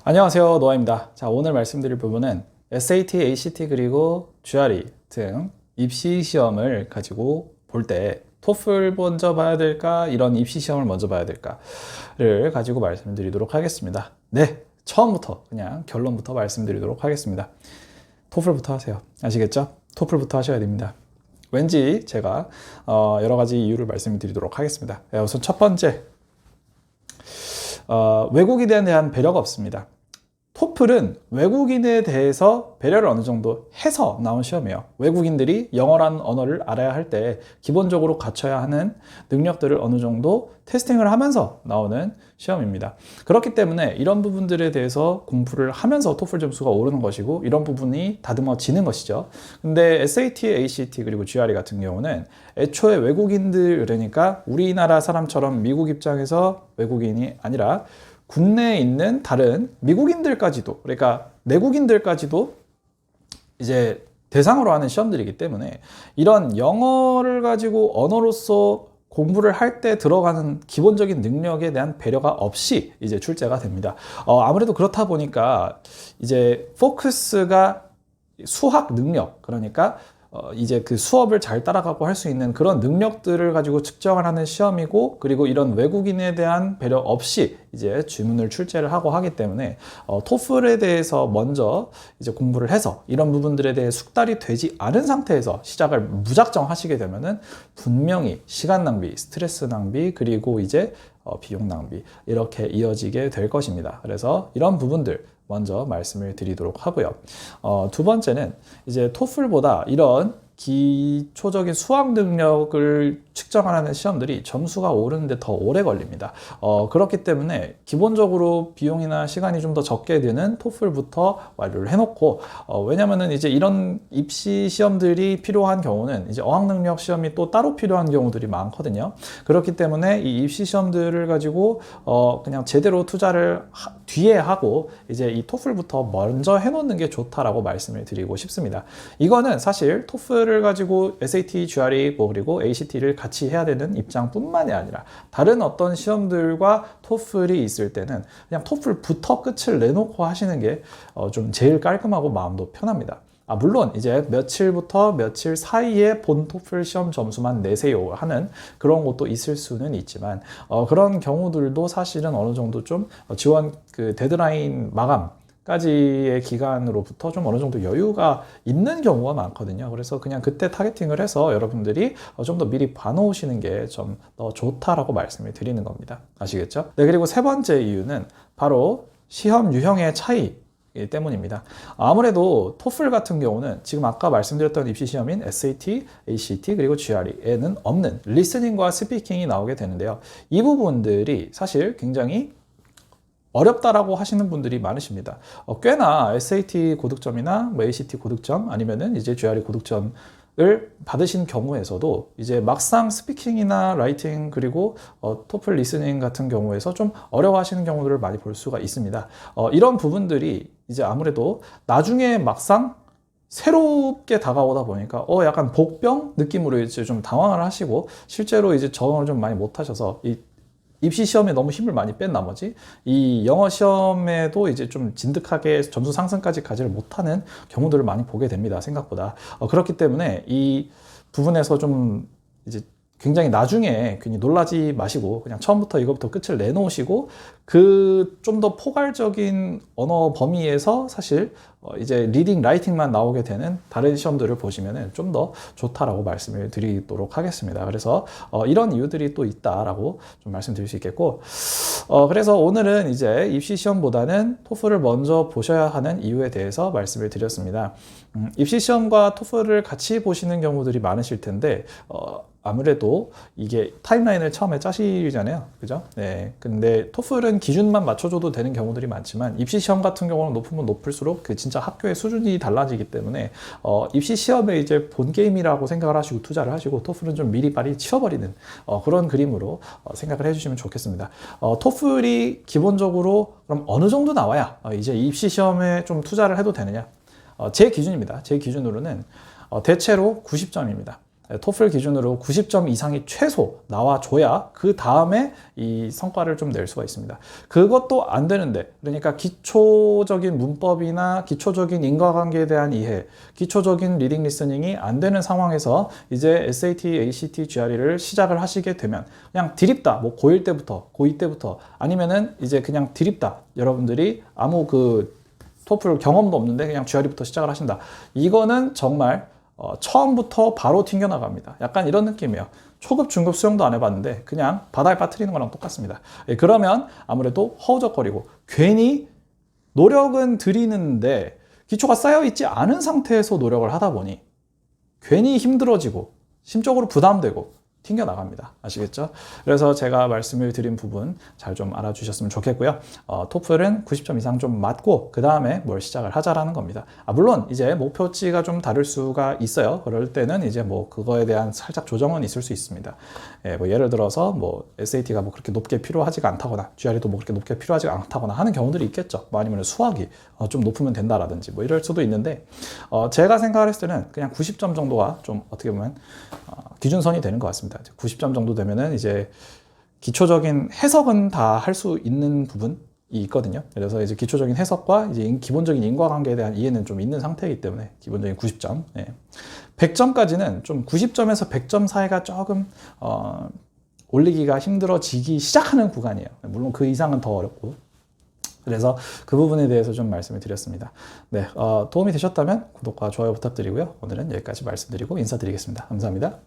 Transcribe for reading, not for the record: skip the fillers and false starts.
안녕하세요, 노아입니다. 자, 오늘 말씀드릴 부분은 SAT, ACT 그리고 GRE 등 입시 시험을 가지고 볼 때 토플 먼저 봐야 될까, 이런 입시 시험을 먼저 봐야 될까를 가지고 말씀드리도록 하겠습니다. 네, 처음부터 그냥 결론부터 말씀드리도록 하겠습니다. 토플부터 하세요. 아시겠죠? 토플부터 하셔야 됩니다. 왠지 제가 여러 가지 이유를 말씀드리도록 하겠습니다. 우선 첫 번째, 외국인에 대한 배려가 없습니다. 토플은 외국인에 대해서 배려를 어느 정도 해서 나온 시험이에요. 외국인들이 영어라는 언어를 알아야 할 때 기본적으로 갖춰야 하는 능력들을 어느 정도 테스팅을 하면서 나오는 시험입니다. 그렇기 때문에 이런 부분들에 대해서 공부를 하면서 토플 점수가 오르는 것이고, 이런 부분이 다듬어지는 것이죠. 근데 SAT, ACT 그리고 GRE 같은 경우는 애초에 외국인들, 그러니까 우리나라 사람처럼 미국 입장에서 외국인이 아니라 국내에 있는 다른 미국인들까지도, 그러니까 내국인들까지도 이제 대상으로 하는 시험들이기 때문에 이런 영어를 가지고 언어로서 공부를 할 때 들어가는 기본적인 능력에 대한 배려가 없이 이제 출제가 됩니다. 아무래도 그렇다 보니까 이제 포커스가 수학 능력, 그러니까 이제 그 수업을 잘 따라가고 할 수 있는 그런 능력들을 가지고 측정을 하는 시험이고, 그리고 이런 외국인에 대한 배려 없이 이제 지문을 출제를 하고 하기 때문에 토플에 대해서 먼저 이제 공부를 해서 이런 부분들에 대해 숙달이 되지 않은 상태에서 시작을 무작정 하시게 되면은 분명히 시간 낭비, 스트레스 낭비, 그리고 이제 비용 낭비, 이렇게 이어지게 될 것입니다. 그래서 이런 부분들 먼저 말씀을 드리도록 하고요. 두 번째는 이제 토플보다 이런 기초적인 수학 능력을 측정하는 시험들이 점수가 오르는데 더 오래 걸립니다. 그렇기 때문에 기본적으로 비용이나 시간이 좀 더 적게 드는 토플부터 완료를 해놓고, 왜냐면은 이제 이런 입시 시험들이 필요한 경우는 이제 어학 능력 시험이 또 따로 필요한 경우들이 많거든요. 그렇기 때문에 이 입시 시험들을 가지고 그냥 제대로 투자를 뒤에 하고 이제 이 토플부터 먼저 해놓는 게 좋다라고 말씀을 드리고 싶습니다. 이거는 사실 토플을 가지고 SAT, GRE 그리고 ACT를 같이 해야 되는 입장뿐만이 아니라 다른 어떤 시험들과 토플이 있을 때는 그냥 토플부터 끝을 내놓고 하시는 게 좀 제일 깔끔하고 마음도 편합니다. 물론 이제 며칠부터 며칠 사이에 본 토플 시험 점수만 내세요 하는 그런 것도 있을 수는 있지만, 그런 경우들도 사실은 어느 정도 좀 지원 그 데드라인 마감까지의 기간으로부터 좀 어느 정도 여유가 있는 경우가 많거든요. 그래서 그냥 그때 타겟팅을 해서 여러분들이 좀 더 미리 봐놓으시는 게 좀 더 좋다라고 말씀을 드리는 겁니다. 아시겠죠? 네, 그리고 세 번째 이유는 바로 시험 유형의 차이 때문입니다. 아무래도 토플 같은 경우는 지금 아까 말씀드렸던 입시 시험인 SAT, ACT 그리고 GRE에는 없는 리스닝과 스피킹이 나오게 되는데요. 이 부분들이 사실 굉장히 어렵다라고 하시는 분들이 많으십니다. 꽤나 SAT 고득점이나 뭐 ACT 고득점 아니면은 이제 GRE 고득점 을 받으신 경우에서도 이제 막상 스피킹이나 라이팅 그리고 토플 리스닝 같은 경우에서 좀 어려워하시는 경우들을 많이 볼 수가 있습니다. 이런 부분들이 이제 아무래도 나중에 막상 새롭게 다가오다 보니까 약간 복병 느낌으로 이제 좀 당황을 하시고 실제로 이제 적응을 좀 많이 못 하셔서 이 입시 시험에 너무 힘을 많이 뺀 나머지 이 영어 시험에도 이제 좀 진득하게 점수 상승까지 가지를 못하는 경우들을 많이 보게 됩니다. 생각보다. 그렇기 때문에 이 부분에서 좀 이제 굉장히 나중에 괜히 놀라지 마시고 그냥 처음부터 이것부터 끝을 내놓으시고 그 좀 더 포괄적인 언어 범위에서 사실 이제 리딩, 라이팅만 나오게 되는 다른 시험들을 보시면은 좀 더 좋다라고 말씀을 드리도록 하겠습니다. 그래서 이런 이유들이 또 있다라고 좀 말씀드릴 수 있겠고, 그래서 오늘은 이제 입시 시험보다는 토플을 먼저 보셔야 하는 이유에 대해서 말씀을 드렸습니다. 입시 시험과 토플을 같이 보시는 경우들이 많으실 텐데 아무래도 이게 타임라인을 처음에 짜시잖아요. 그죠? 네. 근데 토플은 기준만 맞춰줘도 되는 경우들이 많지만 입시 시험 같은 경우는 높으면 높을수록 그 진짜 학교의 수준이 달라지기 때문에 입시 시험에 이제 본 게임이라고 생각을 하시고 투자를 하시고 토플은 좀 미리 빨리 치워버리는 그런 그림으로 생각을 해주시면 좋겠습니다. 토플이 기본적으로 그럼 어느 정도 나와야 이제 입시 시험에 좀 투자를 해도 되느냐? 제 기준입니다. 제 기준으로는 대체로 90점입니다. 토플 기준으로 90점 이상이 최소 나와줘야 그 다음에 이 성과를 좀 낼 수가 있습니다. 그것도 안 되는데, 그러니까 기초적인 문법이나 기초적인 인과관계에 대한 이해, 기초적인 리딩 리스닝이 안 되는 상황에서 이제 SAT, ACT, GRE를 시작을 하시게 되면 그냥 드립다, 뭐 고1 때부터, 고2 때부터 아니면은 이제 그냥 드립다, 여러분들이 아무 그 토플 경험도 없는데 그냥 GRE부터 시작을 하신다. 이거는 정말 처음부터 바로 튕겨나갑니다. 약간 이런 느낌이에요. 초급, 중급 수영도 안 해봤는데 그냥 바다에 빠뜨리는 거랑 똑같습니다. 그러면 아무래도 허우적거리고 괜히 노력은 들이는데 기초가 쌓여있지 않은 상태에서 노력을 하다 보니 괜히 힘들어지고 심적으로 부담되고 튕겨나갑니다. 아시겠죠? 그래서 제가 말씀을 드린 부분 잘 좀 알아주셨으면 좋겠고요. 토플은 90점 이상 좀 맞고 그 다음에 뭘 시작을 하자라는 겁니다. 물론 이제 목표치가 좀 다를 수가 있어요. 그럴 때는 이제 뭐 그거에 대한 살짝 조정은 있을 수 있습니다. 뭐 예를 들어서 뭐 SAT가 뭐 그렇게 높게 필요하지가 않다거나 GRE도 뭐 그렇게 높게 필요하지가 않다거나 하는 경우들이 있겠죠. 뭐 아니면 수학이 좀 높으면 된다라든지 뭐 이럴 수도 있는데 제가 생각을 했을 때는 그냥 90점 정도가 좀 어떻게 보면 기준선이 되는 것 같습니다. 90점 정도 되면은 이제 기초적인 해석은 다 할 수 있는 부분이 있거든요. 그래서 이제 기초적인 해석과 이제 기본적인 인과관계에 대한 이해는 좀 있는 상태이기 때문에 기본적인 90점. 100점까지는 좀 90점에서 100점 사이가 조금 올리기가 힘들어지기 시작하는 구간이에요. 물론 그 이상은 더 어렵고. 그래서 그 부분에 대해서 좀 말씀을 드렸습니다. 네, 도움이 되셨다면 구독과 좋아요 부탁드리고요. 오늘은 여기까지 말씀드리고 인사드리겠습니다. 감사합니다.